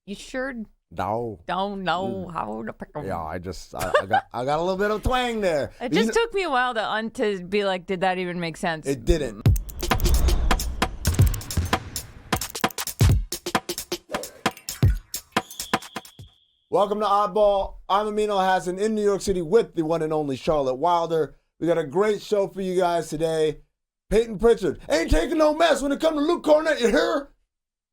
You sure No. don't know how to pick 'em. Yeah, I got a little bit of twang there. It just took me a while to be like, did that even make sense? It didn't. Welcome to Oddball. I'm Amin Elhassan in New York City with the one and only Charlotte Wilder. We got a great show for you guys today. Payton Pritchard ain't taking no mess when it comes to Luke Cornett, you hear?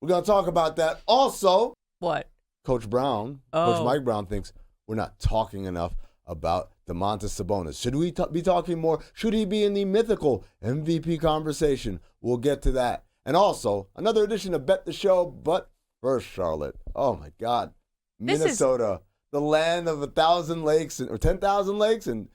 We're going to talk about that. Also, What? Coach Mike Brown thinks we're not talking enough about Domantas Sabonis. Should we be talking more? Should he be in the mythical MVP conversation? We'll get to that. And also, another edition of Bet the Show, but first, Charlotte. Oh, my God. Minnesota, the land of 1,000 lakes, or 10,000 lakes, and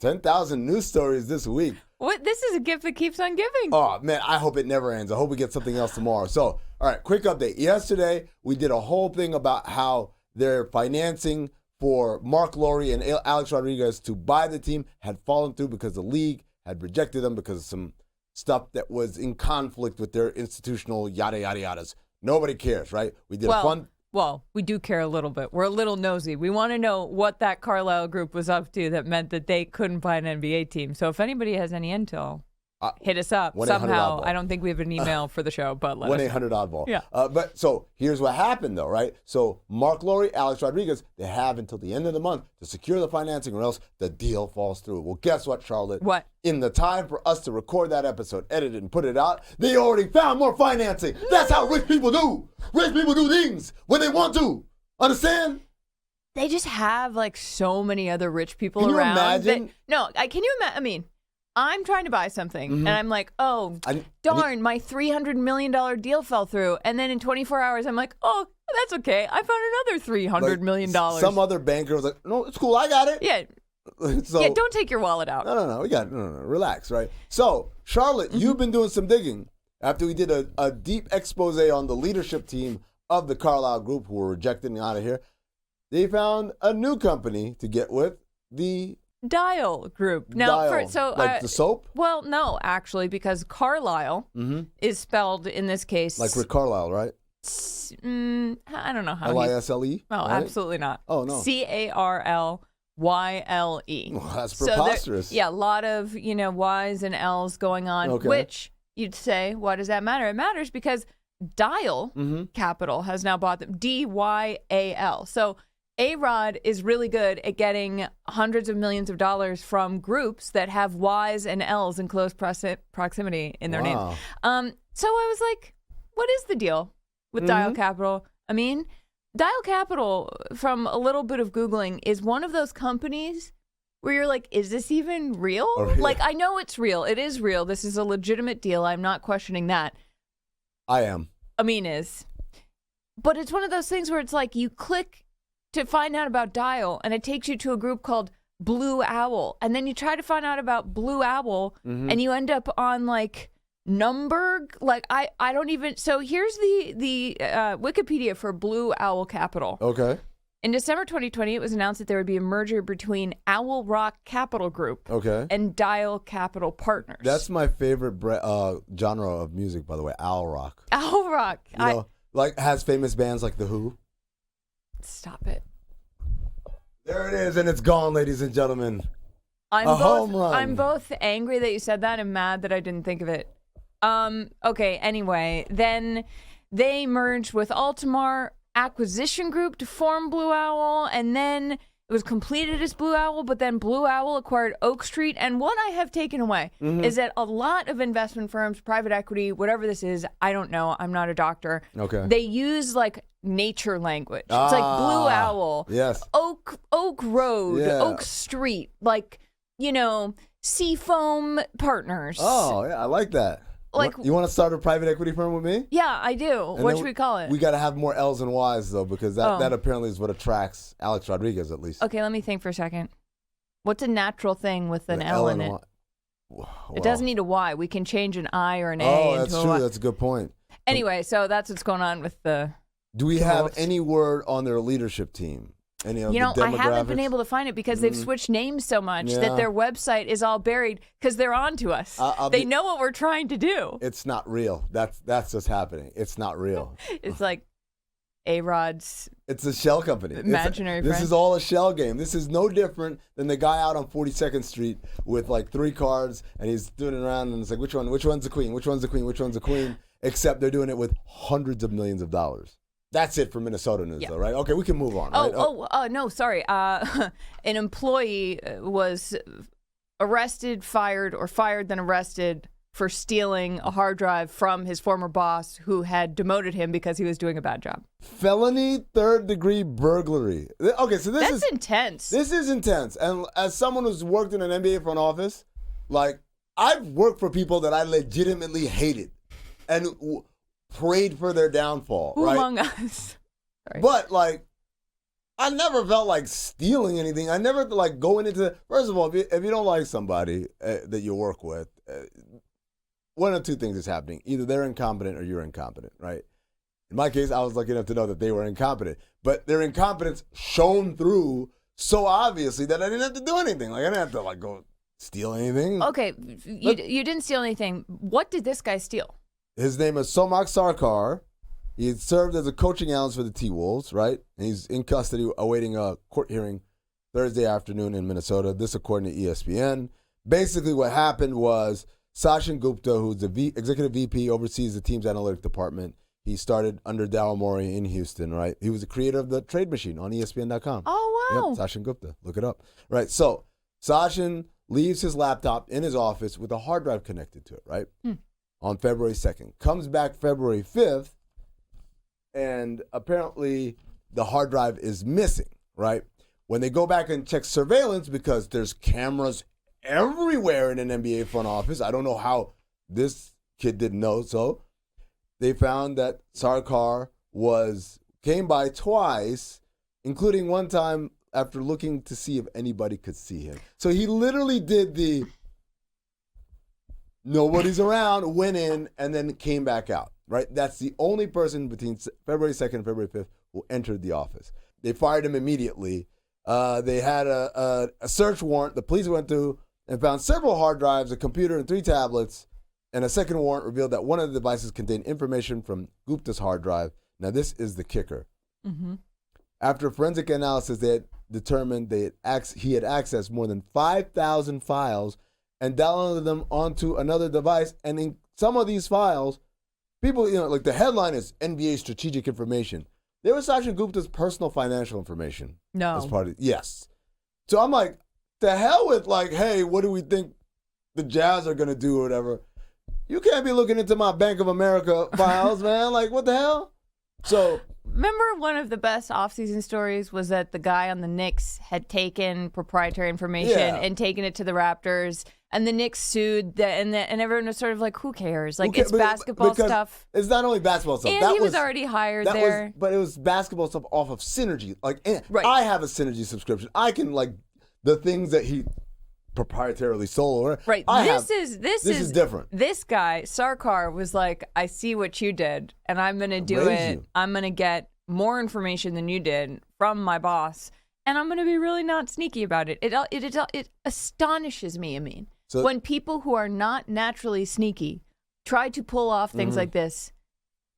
10,000 news stories this week. What? This is a gift that keeps on giving. Oh, man, I hope it never ends. I hope we get something else tomorrow. So, all right, quick update. Yesterday, we did a whole thing about how their financing for Mark Lowry and Alex Rodriguez to buy the team had fallen through because the league had rejected them because of some stuff that was in conflict with their institutional yada, yada, yadas. Nobody cares, right? We did a fun... Well, we do care a little bit. We're a little nosy. We want to know what that Carlisle group was up to that meant that they couldn't buy an NBA team. So if anybody has any intel, hit us up somehow. I don't think we have an email for the show, but let us know. 1-800-ODDBALL. Yeah. But so here's what happened, though, right? So Mark Lowry, Alex Rodriguez, they have until the end of the month to secure the financing or else the deal falls through. Well, guess what, Charlotte? What? In the time for us to record that episode, edit it, and put it out, they already found more financing. That's how rich people do. Rich people do things when they want to. Understand? They just have like so many other rich people Can you around. imagine? Can you imagine? I mean, I'm trying to buy something, and I'm like, oh, darn, my $300 million deal fell through. And then in 24 hours, I'm like, oh, that's okay. I found another $300 million. Some other banker was like, no, it's cool. I got it. Yeah. So, yeah, don't take your wallet out. No. We got it. No. Relax, right? So, Charlotte, you've been doing some digging after we did a deep expose on the leadership team of the Carlisle group who were rejected and out of here. They found a new company to get with, the Dial Group. Now, Dial. The soap? Well, no, actually, because Carlisle is spelled in this case like Rick Carlisle, right? I don't know how. Lisle? No, right? Absolutely not. Oh, no. Carlyle. Well, that's preposterous. A lot of, Y's and L's going on, which you'd say, why does that matter? It matters because Dial Capital has now bought them, DYAL. So A-Rod is really good at getting hundreds of millions of dollars from groups that have Y's and L's in close proximity in their names. So I was like, what is the deal with Dial Capital? I mean, Dial Capital, from a little bit of Googling, is one of those companies where you're like, is this even real? Like, I know it's real. It is real. This is a legitimate deal. I'm not questioning that. I am. Amin is. But it's one of those things where it's like you click to find out about Dial, and it takes you to a group called Blue Owl. And then you try to find out about Blue Owl, and you end up on, like, Numberg. Like, I don't even... So here's the Wikipedia for Blue Owl Capital. Okay. In December 2020, it was announced that there would be a merger between Owl Rock Capital Group and Dial Capital Partners. That's my favorite genre of music, by the way, Owl Rock. Owl Rock. Like has famous bands like The Who. Stop it. There it is, and it's gone, ladies and gentlemen. Home run. I'm both angry that you said that and mad that I didn't think of it. Okay, anyway, then they merged with Altamar Acquisition Group to form Blue Owl, and then it was completed as Blue Owl, but then Blue Owl acquired Oak Street. And what I have taken away is that a lot of investment firms, private equity, whatever this is, I don't know, I'm not a doctor. Okay. They use like nature language. It's like Blue Owl, yes, Oak Road, Oak Street, like, Seafoam Partners. Oh, yeah, I like that. Like, you want to start a private equity firm with me? Yeah, I do. What should we call it? We got to have more L's and Y's, though, because that apparently is what attracts Alex Rodriguez, at least. Okay, let me think for a second. What's a natural thing with an L in it? Well, it doesn't need a Y. We can change an I or an A into a Y. Oh, that's true. That's a good point. Anyway, so that's what's going on with the... Do we have any word on their leadership team? Any of the demographics? I haven't been able to find it because they've switched names so much that their website is all buried because they're on to us. They know what we're trying to do. It's not real. That's just happening. It's not real. It's like A-Rod's It's a shell company. Imaginary friend. This is all a shell game. This is no different than the guy out on 42nd Street with like 3 cards, and he's doing it around, and it's like, which one's the queen? Which one's the queen? Which one's the queen? Except they're doing it with hundreds of millions of dollars. That's it for Minnesota news, though, right? Okay, we can move on. Right? No, sorry. An employee was arrested, fired, or fired then arrested for stealing a hard drive from his former boss who had demoted him because he was doing a bad job. Felony third-degree burglary. Okay, so That's intense. This is intense. And as someone who's worked in an NBA front office, like, I've worked for people that I legitimately hated and prayed for their downfall. Who right? among us? Sorry. But, like, I never felt like stealing anything. I never, like, going into... First of all, if you don't like somebody that you work with... one of 2 things is happening. Either they're incompetent or you're incompetent, right? In my case, I was lucky enough to know that they were incompetent. But their incompetence shone through so obviously that I didn't have to do anything. Like, I didn't have to, like, go steal anything. Okay, you didn't steal anything. What did this guy steal? His name is Somach Sarkar. He had served as a coaching analyst for the T-Wolves, right? And he's in custody awaiting a court hearing Thursday afternoon in Minnesota. This according to ESPN. Basically what happened was... Sachin Gupta, who's the executive VP, oversees the team's analytic department. He started under Daryl Morey in Houston, right? He was the creator of the Trade Machine on ESPN.com. Oh, wow. Yep, Sachin Gupta. Look it up. Right, so Sachin leaves his laptop in his office with a hard drive connected to it, right? On February 2nd. Comes back February 5th, and apparently the hard drive is missing, right? When they go back and check surveillance, because there's cameras everywhere in an NBA front office. I don't know how this kid didn't know. So they found that Sarkar came by twice, including one time after looking to see if anybody could see him. So he literally did the nobody's around, went in, and then came back out, right? That's the only person between February 2nd and February 5th who entered the office. They fired him immediately. They had a search warrant. The police went through and found several hard drives, a computer, and 3 tablets, and a second warrant revealed that one of the devices contained information from Gupta's hard drive. Now, this is the kicker. Mm-hmm. After forensic analysis, they had determined he had accessed more than 5,000 files and downloaded them onto another device. And in some of these files, people, like the headline is NBA strategic information. There was Sachin Gupta's personal financial information. No. As part of yes. So I'm like, to hell with like, hey, what do we think the Jazz are going to do or whatever? You can't be looking into my Bank of America files, man. Like, what the hell? So, remember one of the best offseason stories was that the guy on the Knicks had taken proprietary information and taken it to the Raptors, and the Knicks sued, and everyone was sort of like, who cares? Like, it's basketball stuff. It's not only basketball stuff. And he was already hired there. But it was basketball stuff off of Synergy. Like, right. I have a Synergy subscription. I can, like, the things that he proprietarily sold. Right. This is different. This guy, Sarkar, was like, I see what you did, and I'm going to do it. I'm going to get more information than you did from my boss, and I'm going to be really not sneaky about it. It astonishes me, Amin, when people who are not naturally sneaky try to pull off things like this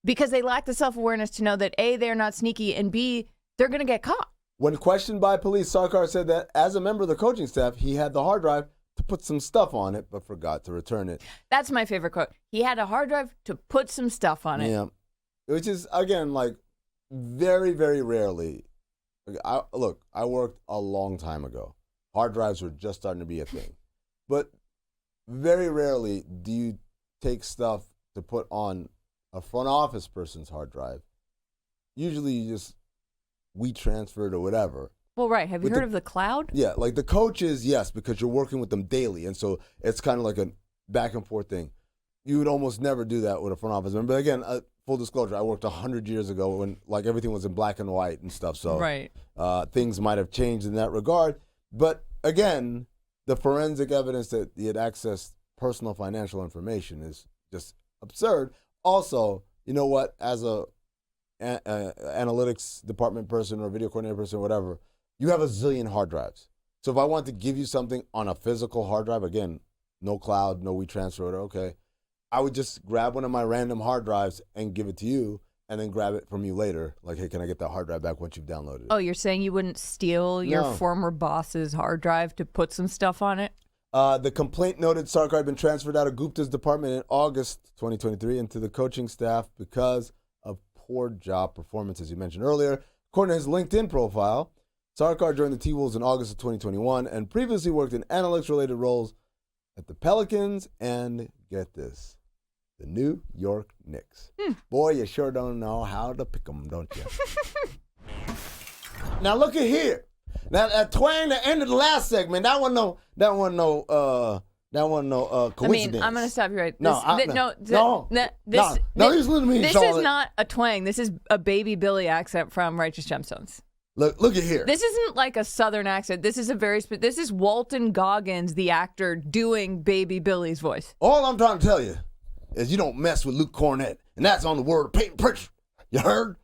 because they lack the self-awareness to know that A, they're not sneaky, and B, they're going to get caught. When questioned by police, Sarkar said that as a member of the coaching staff, he had the hard drive to put some stuff on it, but forgot to return it. That's my favorite quote. He had a hard drive to put some stuff on it. Yeah. Which is, again, like, very, very rarely. I worked a long time ago. Hard drives were just starting to be a thing. But very rarely do you take stuff to put on a front office person's hard drive. Usually you just transferred or whatever. Well, right. Have you heard of the cloud? Yeah, like the coaches, yes, because you're working with them daily. And so it's kind of like a back and forth thing. You would almost never do that with a front office member. But again, full disclosure, I worked 100 years ago when like everything was in black and white and stuff. So right. Things might have changed in that regard. But again, the forensic evidence that he had accessed personal financial information is just absurd. Also, you know what? As a analytics department person or video coordinator person or whatever, you have a zillion hard drives. So if I want to give you something on a physical hard drive, again, no cloud, no WeTransfer, okay, I would just grab one of my random hard drives and give it to you, and then grab it from you later. Like, hey, can I get that hard drive back once you've downloaded it? Oh, you're saying you wouldn't steal your former boss's hard drive to put some stuff on it? The complaint noted Sarr had been transferred out of Gupta's department in August 2023 into the coaching staff because of poor job performance, as you mentioned earlier. According to his LinkedIn profile, Sarr joined the T-Wolves in August of 2021 and previously worked in analytics-related roles at the Pelicans and, get this, the New York Knicks. Boy, you sure don't know how to pick them, don't you? Now look at here. Now that twang that ended the last segment, that wasn't no coincidence. I mean, I'm gonna stop you right. He's listening to me. This Charlotte. is not a twang. This is a Baby Billy accent from Righteous Gemstones. Look at here. This isn't like a Southern accent. This is this is Walton Goggins, the actor, doing Baby Billy's voice. All I'm trying to tell you is you don't mess with Luke Cornett, and that's on the word of Payton Pritchard. You heard?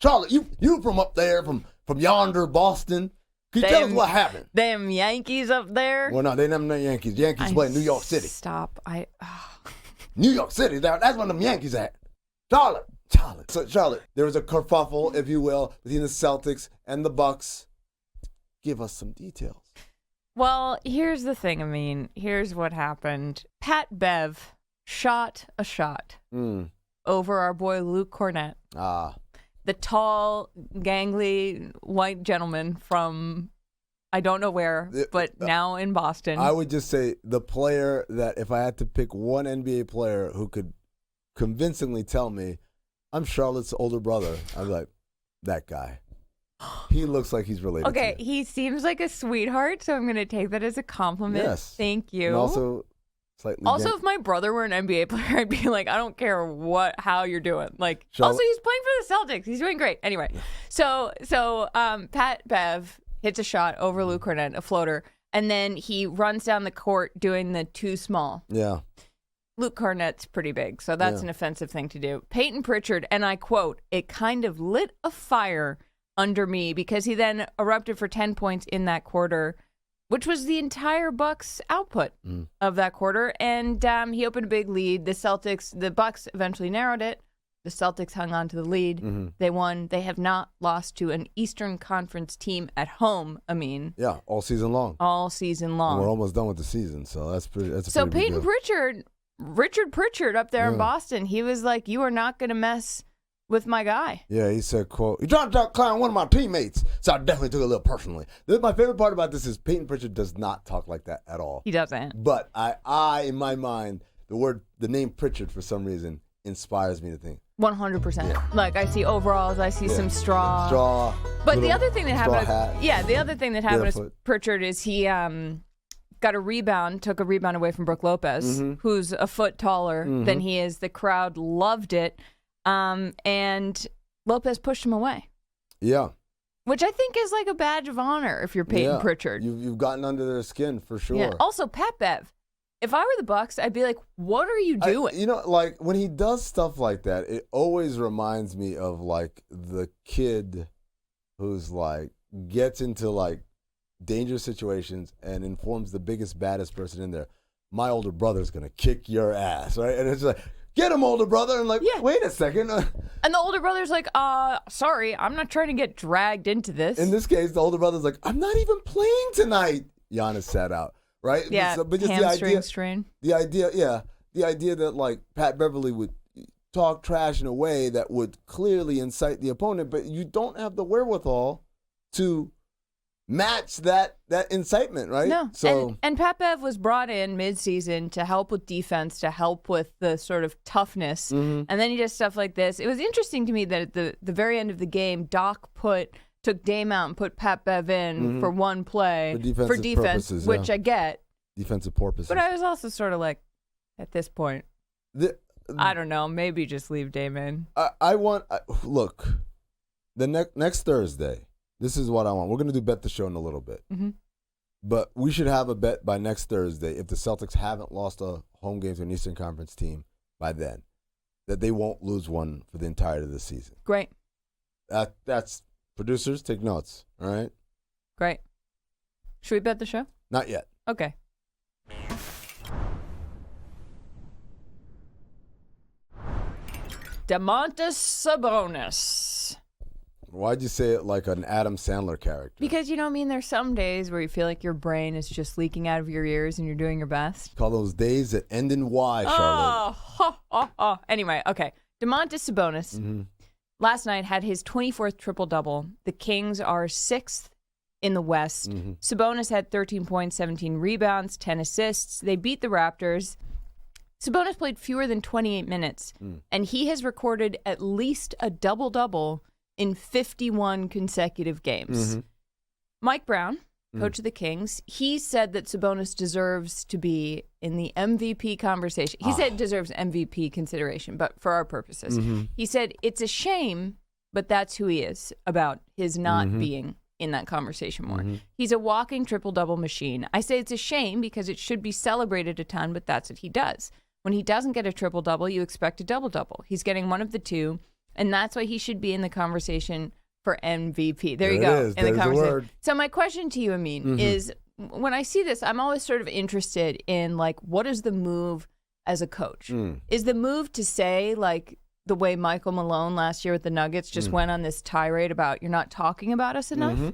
Charlotte, you from up there, from yonder Boston. Can you tell us what happened? Them Yankees up there? Well, no, they never know Yankees. Yankees play in New York City. Stop. New York City, that's where them Yankees at. Charlotte. So, Charlotte, there was a kerfuffle, if you will, between the Celtics and the Bucks. Give us some details. Well, here's the thing, Amin. Here's what happened. Pat Bev shot a shot over our boy Luke Cornett. The tall, gangly, white gentleman from I don't know where, but now in Boston. I would just say the player that if I had to pick one NBA player who could convincingly tell me, I'm Charlotte's older brother, I'd be like, that guy. He looks like he's related to you. He seems like a sweetheart, so I'm going to take that as a compliment. Yes. Thank you. And also, if my brother were an NBA player, I'd be like, I don't care how you're doing. Like, Charlotte. Also, he's playing for the Celtics. He's doing great. Anyway, so Pat Bev hits a shot over Luke Cornett, a floater, and then he runs down the court doing the too small. Yeah. Luke Cornett's pretty big, so that's an offensive thing to do. Payton Pritchard, and I quote, "It kind of lit a fire under me," because he then erupted for 10 points in that quarter, which was the entire Bucks output of that quarter. And he opened a big lead. The Bucks eventually narrowed it. The Celtics hung on to the lead. They won. They have not lost to an Eastern Conference team at home, Amin. Yeah, all season long. And we're almost done with the season, so that's pretty. So Payton Pritchard, Richard Pritchard up there in Boston, he was like, "You are not going to mess with my guy." Yeah, he said, quote, "You trying to clown one of my teammates." So I definitely took it a little personally. My favorite part about this is Payton Pritchard does not talk like that at all. He doesn't. But I in my mind, the name Pritchard for some reason inspires me to think. 100%. Yeah. Like, I see overalls, I see some straw. But the other thing that happened with Pritchard is he got a rebound, took a rebound away from Brook Lopez, who's a foot taller than he is. The crowd loved it. And Lopez pushed him away. Yeah. Which I think is like a badge of honor if you're Payton Pritchard. You've gotten under their skin for sure. Yeah. Also, Pat Bev. If I were the Bucks, I'd be like, what are you doing? Like when he does stuff like that, it always reminds me of like the kid who's like gets into like dangerous situations and informs the biggest, baddest person in there, my older brother's going to kick your ass, right? And it's like, get him, older brother. And like, wait a second. And the older brother's like, sorry, I'm not trying to get dragged into this. In this case, the older brother's like, I'm not even playing tonight. Giannis sat out, right? Yeah, but just hamstring strain. The idea that like Pat Beverley would talk trash in a way that would clearly incite the opponent, but you don't have the wherewithal to match that incitement, right? No. So and Pat Bev was brought in mid-season to help with defense, to help with the sort of toughness, and then he does stuff like this. It was interesting to me that at the very end of the game, Doc took Dame out and put Pat Bev in for one play for defense, purposes, which I get. Defensive purposes. But I was also sort of like, at this point, I don't know, maybe just leave Dame in. Look, the next Thursday. This is what I want. We're going to do Bet the Show in a little bit. But we should have a bet by next Thursday if the Celtics haven't lost a home game to an Eastern Conference team by then, that they won't lose one for the entirety of the season. Great. That's producers, take notes. All right? Great. Should we bet the show? Not yet. Okay. Domantas Sabonis. Why'd you say it like an Adam Sandler character? Because, there's some days where you feel like your brain is just leaking out of your ears and you're doing your best. Call those days that end in Y, Charlotte. Anyway, okay. Domantas Sabonis last night had his 24th triple-double. The Kings are 6th in the West. Sabonis had 13 points, 17 rebounds, 10 assists. They beat the Raptors. Sabonis played fewer than 28 minutes, and he has recorded at least a double-double in 51 consecutive games. Mike Brown, coach of the Kings, he said that Sabonis deserves to be in the MVP conversation. He said deserves MVP consideration, but for our purposes. He said it's a shame, but that's who he is about his not being in that conversation more. He's a walking triple-double machine. I say it's a shame because it should be celebrated a ton, but that's what he does. When he doesn't get a triple-double, you expect a double-double. He's getting one of the two. And that's why he should be in the conversation for MVP. There you go. In the conversation. So my question to you, Amin, is when I see this, I'm always sort of interested in what is the move as a coach? Is the move to say the way Michael Malone last year with the Nuggets just went on this tirade about you're not talking about us enough?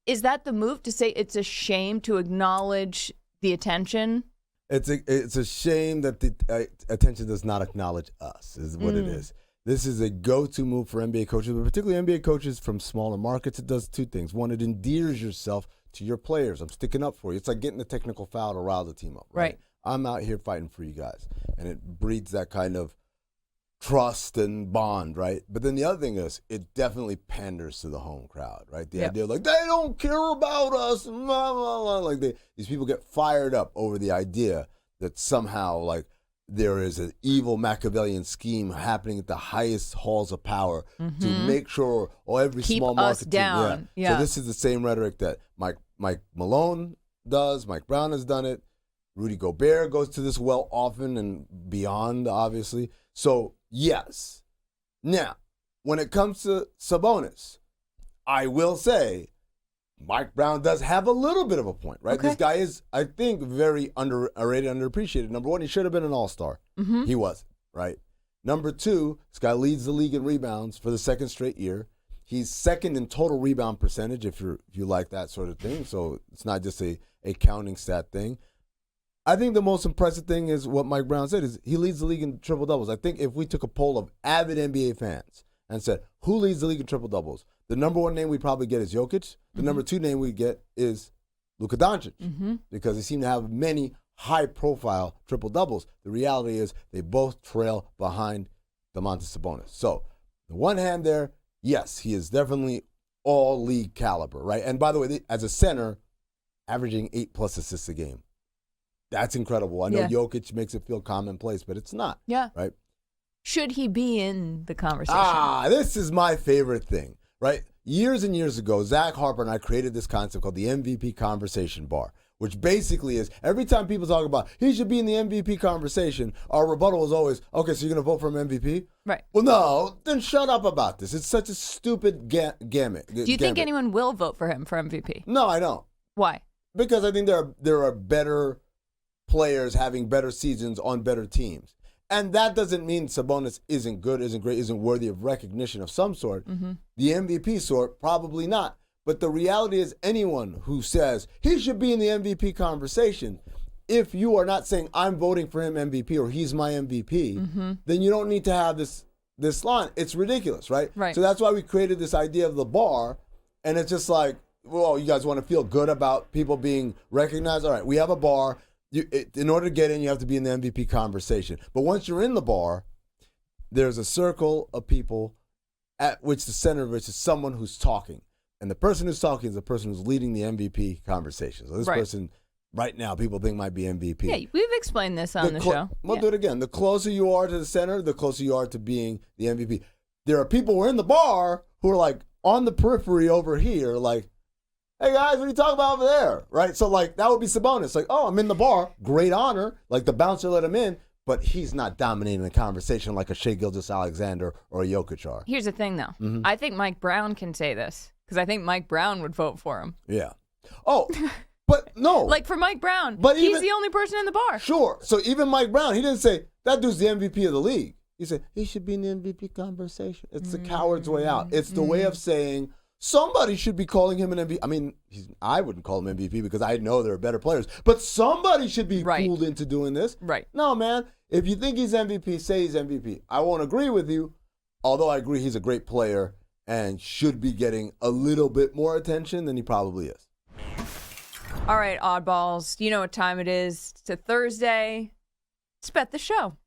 Is that the move to say it's a shame to acknowledge the attention? It's a shame that the attention does not acknowledge us is what it is. This is a go-to move for NBA coaches, but particularly NBA coaches from smaller markets. It does two things. one, it endears yourself to your players. I'm sticking up for you. It's like getting a technical foul to rile the team up. Right. I'm out here fighting for you guys. And it breeds that kind of trust and bond, right? But then the other thing is it definitely panders to the home crowd, right? The idea they don't care about us. Blah, blah, blah. These people get fired up over the idea that somehow there is an evil Machiavellian scheme happening at the highest halls of power to make sure every keep small market us down. team. So this is the same rhetoric that Mike Malone does. Mike Brown has done it. Rudy Gobert goes to this well often and beyond, obviously. So, yes. Now, when it comes to Sabonis, I will say Mike Brown does have a little bit of a point, right? Okay. This guy is, I think, very underrated, underappreciated. Number one, he should have been an all-star. He wasn't, right? Number two, this guy leads the league in rebounds for the second straight year. He's second in total rebound percentage, if you like that sort of thing. So it's not just a counting stat thing. I think the most impressive thing is what Mike Brown said is he leads the league in triple-doubles. I think if we took a poll of avid NBA fans and said, who leads the league in triple-doubles? The number one name we'd probably get is Jokic. The number two name we'd get is Luka Doncic because they seem to have many high-profile triple-doubles. The reality is they both trail behind Domantas Sabonis. So, the one hand there, yes, he is definitely all-league caliber, right? And by the way, as a center, averaging 8+ assists a game. That's incredible. I know Jokic makes it feel commonplace, but it's not. Yeah. Right? Should he be in the conversation? This is my favorite thing, right? Years and years ago, Zach Harper and I created this concept called the MVP conversation bar, which basically is every time people talk about he should be in the MVP conversation, our rebuttal is always, okay, so you're going to vote for him MVP? Right. Well, no, then shut up about this. It's such a stupid gamut. Do you think anyone will vote for him for MVP? No, I don't. Why? Because I think there are better players having better seasons on better teams. And that doesn't mean Sabonis isn't good, isn't great, isn't worthy of recognition of some sort. The MVP sort, probably not. But the reality is anyone who says he should be in the MVP conversation, if you are not saying I'm voting for him MVP or he's my MVP, then you don't need to have this line. It's ridiculous, right? Right. So that's why we created this idea of the bar. And it's just like, well, you guys want to feel good about people being recognized? All right, we have a bar. In order to get in, you have to be in the MVP conversation. But once you're in the bar, there's a circle of people at which the center of which is someone who's talking. And the person who's talking is the person who's leading the MVP conversation. So this person, right now, people think might be MVP. Yeah, we've explained this on the show. We'll do it again. The closer you are to the center, the closer you are to being the MVP. There are people who are in the bar who are like on the periphery over here, like, hey guys, what are you talking about over there? Right? So that would be Sabonis. Like, oh, I'm in the bar. Great honor. Like the bouncer let him in, but he's not dominating the conversation like a Shai Gilgeous-Alexander or a Jokic are. Here's the thing, though. I think Mike Brown can say this because I think Mike Brown would vote for him. Yeah. Oh, but no. Like for Mike Brown, but he's the only person in the bar. Sure. So even Mike Brown, he didn't say, that dude's the MVP of the league. You say, he should be in the MVP conversation. It's the coward's way out. It's the way of saying somebody should be calling him an MVP. I mean, I wouldn't call him MVP because I know there are better players. But somebody should be fooled into doing this. Right. No, man. If you think he's MVP, say he's MVP. I won't agree with you, although I agree he's a great player and should be getting a little bit more attention than he probably is. All right, oddballs. You know what time it is. It's a Thursday. It's Bet the Show.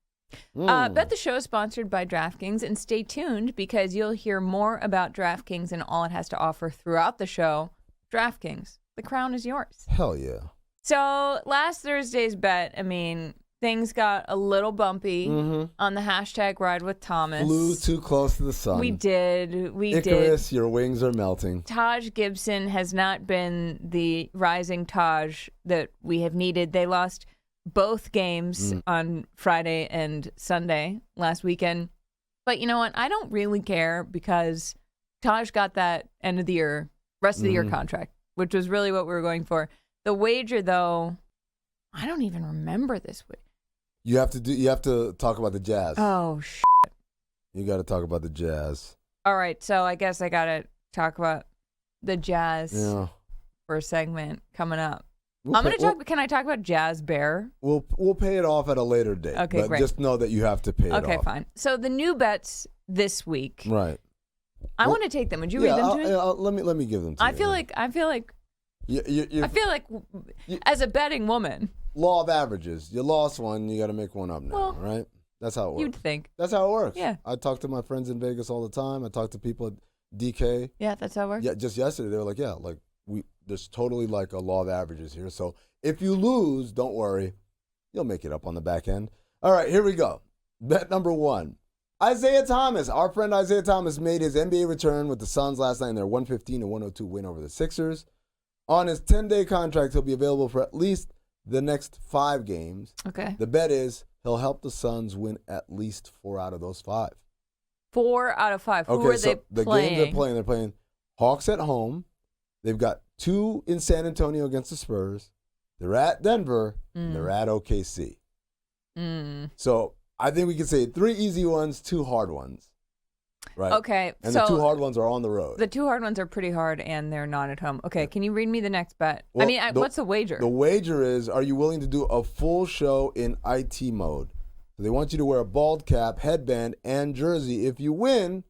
Bet the Show is sponsored by DraftKings, and stay tuned because you'll hear more about DraftKings and all it has to offer throughout the show. DraftKings, the crown is yours. Hell yeah. So last Thursday's bet, I mean, things got a little bumpy on the hashtag Ride with Thomas. Flew too close to the sun. We did. Icarus, your wings are melting. Taj Gibson has not been the rising Taj that we have needed. They lost both games on Friday and Sunday last weekend. But you know what? I don't really care because Taj got that end of the year, rest of the year contract, which was really what we were going for. The wager, though, I don't even remember this week. You have to talk about the Jazz. Oh, shit. You got to talk about the Jazz. All right, so I guess I got to talk about the Jazz for a segment coming up. Can I talk about Jazz Bear? We'll pay it off at a later date. Okay, but great. Just know that you have to pay it off. Okay, fine. So the new bets this week. Right. I want to take them. Would you read them to me? Let me give them to you. I feel like as a betting woman. Law of averages. You lost one, you got to make one up now, right? That's how it works. You'd think. That's how it works. Yeah. I talk to my friends in Vegas all the time. I talk to people at DK. Yeah, that's how it works. Yeah, just yesterday they were like, there's totally like a law of averages here. So if you lose, don't worry. You'll make it up on the back end. All right, here we go. Bet number 1. Isaiah Thomas. Our friend Isaiah Thomas made his NBA return with the Suns last night in their 115-102 win over the Sixers. On his 10-day contract, he'll be available for at least the next 5 games. Okay. The bet is he'll help the Suns win at least 4 out of those 5. 4 out of 5. Who are they playing? The games they're playing Hawks at home. They've got 2 in San Antonio against the Spurs. They're at Denver. And they're at OKC. So I think we can say 3 easy ones, 2 hard ones. Right. Okay. And the 2 hard ones are on the road. The 2 hard ones are pretty hard, and they're not at home. Okay. Can you read me the next bet? Well, what's the wager? The wager is, are you willing to do a full show in IT mode? So they want you to wear a bald cap, headband, and jersey. If you win,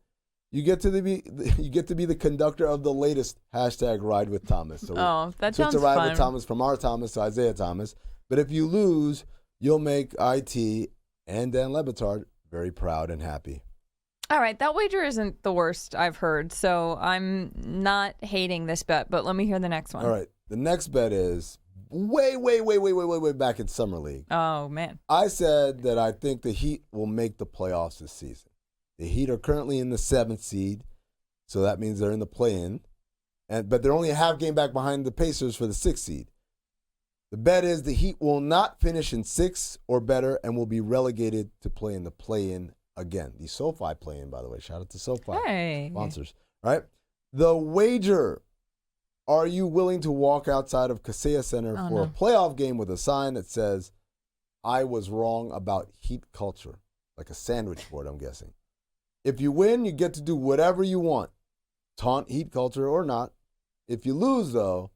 you get to be the conductor of the latest hashtag Ride with Thomas. So that sounds fun. Ride with Thomas from our Thomas to Isaiah Thomas. But if you lose, you'll make IT and Dan Batard very proud and happy. All right, that wager isn't the worst I've heard, so I'm not hating this bet, but let me hear the next one. All right, the next bet is way back in Summer League. Oh, man. I said that I think the Heat will make the playoffs this season. The Heat are currently in the 7th seed, so that means they're in the play-in, but they're only a half game back behind the Pacers for the 6th seed. The bet is the Heat will not finish in 6th or better and will be relegated to play in the play-in again. The SoFi play-in, by the way. Shout out to SoFi. Hey. Sponsors. All right. The wager. Are you willing to walk outside of Kaseya Center for a playoff game with a sign that says, I was wrong about Heat culture? Like a sandwich board, I'm guessing. If you win, you get to do whatever you want. Taunt Heat culture or not. If you lose, though,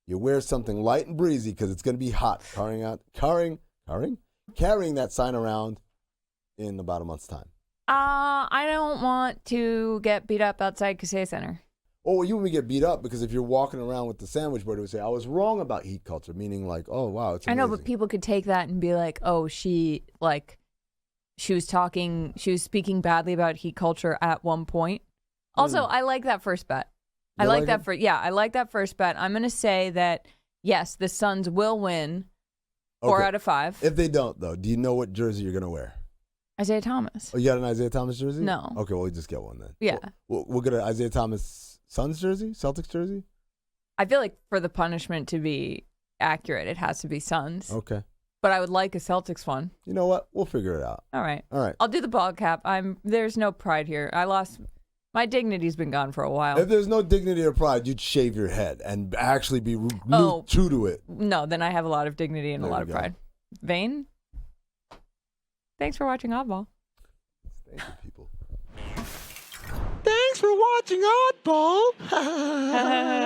you wear something light and breezy because it's going to be hot. Carrying that sign around in about a month's time. I don't want to get beat up outside Kaseya Center. Oh, well, you wouldn't get beat up because if you're walking around with the sandwich board, it would say, I was wrong about Heat culture, meaning like, oh, wow, it's amazing. I know, but people could take that and be like, oh, she was speaking badly about Heat culture at one point. Also, I like that first bet. I like that first bet. I'm going to say that, yes, the Suns will win 4 out of 5. If they don't, though, do you know what jersey you're going to wear? Isaiah Thomas. Oh, you got an Isaiah Thomas jersey? No. Okay, well, we just get one then. Yeah. We'll get an Isaiah Thomas Suns jersey? Celtics jersey? I feel like for the punishment to be accurate, it has to be Suns. Okay. But I would like a Celtics one. You know what? We'll figure it out. All right. I'll do the ball cap. There's no pride here. My dignity's been gone for a while. If there's no dignity or pride, you'd shave your head and actually be true to it. No, then I have a lot of dignity and a lot of pride. Vane? Thanks for watching Oddball. Thank you, people. Thanks for watching Oddball.